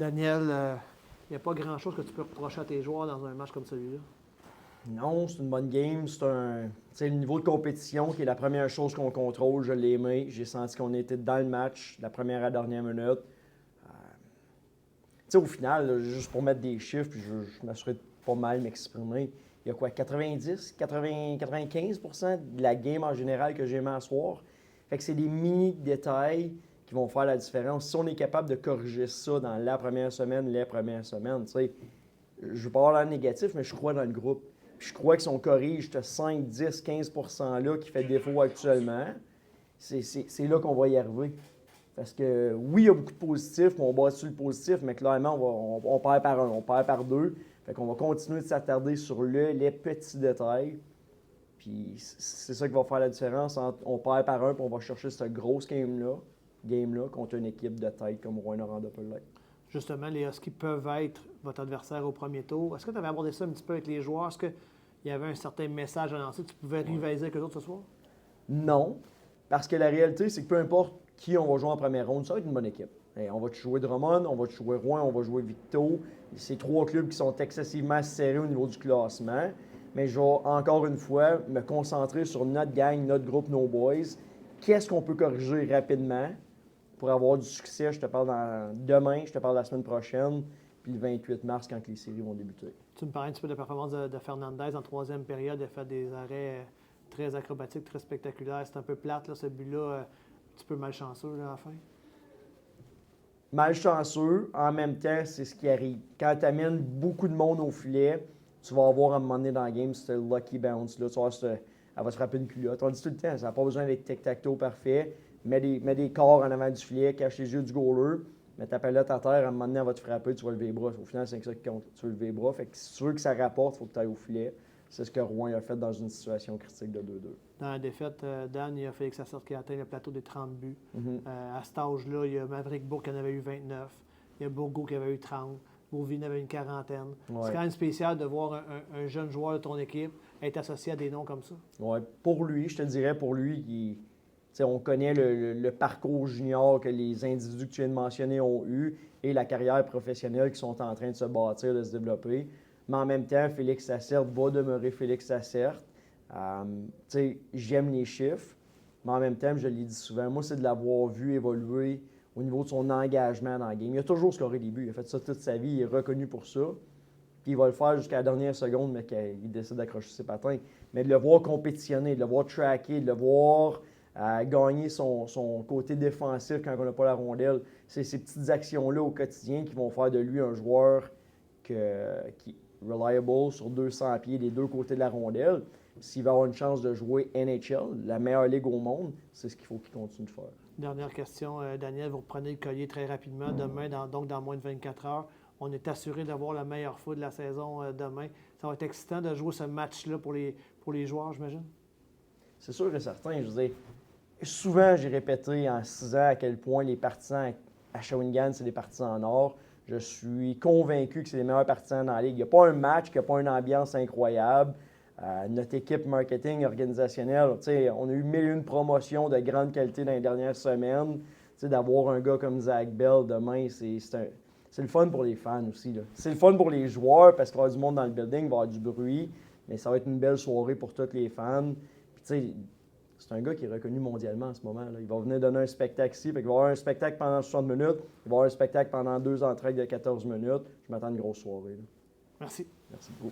Daniel, il n'y a pas grand-chose que tu peux reprocher à tes joueurs dans un match comme celui-là. Non, c'est une bonne game. C'est le niveau de compétition qui est la première chose qu'on contrôle. Je l'ai aimé. J'ai senti qu'on était dans le match, de la première à la dernière minute. Au final, là, juste pour mettre des chiffres, puis je m'assurais de pas mal m'exprimer. Il y a quoi, 90, 80, 95% de la game en général que j'ai aimé à soir. Fait que c'est des mini-détails qui vont faire la différence. Si on est capable de corriger ça dans la première semaine, les premières semaines, tu sais, je ne veux pas avoir l'air négatif, mais je crois dans le groupe. Puis je crois que si on corrige ce 5, 10, 15%-là qui fait défaut actuellement, c'est là qu'on va y arriver. Parce que oui, il y a beaucoup de positifs, on base sur le positif, mais clairement, on perd par un, on perd par deux. Fait qu'on va continuer de s'attarder sur les petits détails. Puis c'est ça qui va faire la différence entre on perd par un, puis on va chercher cette grosse game-là contre une équipe de tête comme Rouyn-Noranda peut l'être. Justement, les Huskies peuvent être votre adversaire au premier tour. Est-ce que tu avais abordé ça un petit peu avec les joueurs? Est-ce qu'il y avait un certain message à lancer? Tu pouvais rivaliser avec eux autres ce soir? Non, parce que la réalité, c'est que peu importe qui on va jouer en première ronde, ça va être une bonne équipe. On va jouer Drummond, on va jouer Rouyn, on va jouer Victo. C'est trois clubs qui sont excessivement serrés au niveau du classement. Mais je vais encore une fois me concentrer sur notre gang, notre groupe, nos boys. Qu'est-ce qu'on peut corriger rapidement pour avoir du succès? Je te parle demain, je te parle la semaine prochaine, puis le 28 mars quand les séries vont débuter. Tu me parlais un petit peu de la performance de Fernandez en troisième période. Il a fait des arrêts très acrobatiques, très spectaculaires. C'est un peu plate, là, ce but-là, un petit peu malchanceux là, à la fin. Malchanceux, en même temps, c'est ce qui arrive. Quand tu amènes beaucoup de monde au filet, tu vas avoir à un moment donné dans la game ce lucky bounce-là. Tu vas voir, elle va se frapper une culotte. On dit tout le temps, ça n'a pas besoin d'être tic-tac-toe parfait. Mets des corps en avant du filet, cache les yeux du goaler, mets ta palette à terre, à un moment donné, elle va te frapper, tu vas lever les bras. Au final, c'est ça qui compte. Tu vas lever les bras. Fait que si tu veux que ça rapporte, il faut que tu ailles au filet. C'est ce que Rouyn a fait dans une situation critique de 2-2. Dans la défaite, Dan, il y a Félix Assert qui a atteint le plateau des 30 buts. À cet âge-là, il y a Maverick Bourque qui en avait eu 29. Il y a Bourgo qui avait eu 30. Bourvin avait une quarantaine. Ouais. C'est quand même spécial de voir un jeune joueur de ton équipe être associé à des noms comme ça. Oui, pour lui, je te dirais, pour lui, on connaît le parcours junior que les individus que tu viens de mentionner ont eu et la carrière professionnelle qui sont en train de se bâtir, de se développer. Mais en même temps, Félix Assert va demeurer Félix Assert. J'aime les chiffres, mais en même temps, je l'ai dit souvent, moi, c'est de l'avoir vu évoluer au niveau de son engagement dans la game. Il a toujours scoré des buts, il a fait ça toute sa vie, il est reconnu pour ça. Puis il va le faire jusqu'à la dernière seconde, mais qu'il décide d'accrocher ses patins. Mais de le voir compétitionner, de le voir tracker, de le voir gagner son côté défensif quand on n'a pas la rondelle, c'est ces petites actions-là au quotidien qui vont faire de lui un joueur qui est reliable sur 200 pieds des deux côtés de la rondelle. S'il va avoir une chance de jouer NHL, la meilleure ligue au monde, c'est ce qu'il faut qu'il continue de faire. Dernière question, Daniel, vous reprenez le collier très rapidement demain, donc dans moins de 24 heures. On est assuré d'avoir la meilleure fois de la saison demain. Ça va être excitant de jouer ce match-là pour les joueurs, j'imagine? C'est sûr et certain. Je veux dire, souvent, j'ai répété en 6 ans à quel point les partisans à Shawinigan, c'est des partisans en or. Je suis convaincu que c'est les meilleurs partisans dans la Ligue. Il n'y a pas un match qui n'a pas une ambiance incroyable. Notre équipe marketing organisationnelle, on a eu 1001 promotions de grande qualité dans les dernières semaines. D'avoir un gars comme Zach Bell demain, c'est le fun pour les fans aussi. C'est le fun pour les joueurs parce qu'il va y avoir du monde dans le building, il va y avoir du bruit, mais ça va être une belle soirée pour tous les fans. Puis, c'est un gars qui est reconnu mondialement en ce moment. Là. Il va venir donner un spectacle ici. Il va y avoir un spectacle pendant 60 minutes. Il va y avoir un spectacle pendant 2 entrées de 14 minutes. Je m'attends à une grosse soirée. Là. Merci. Merci beaucoup.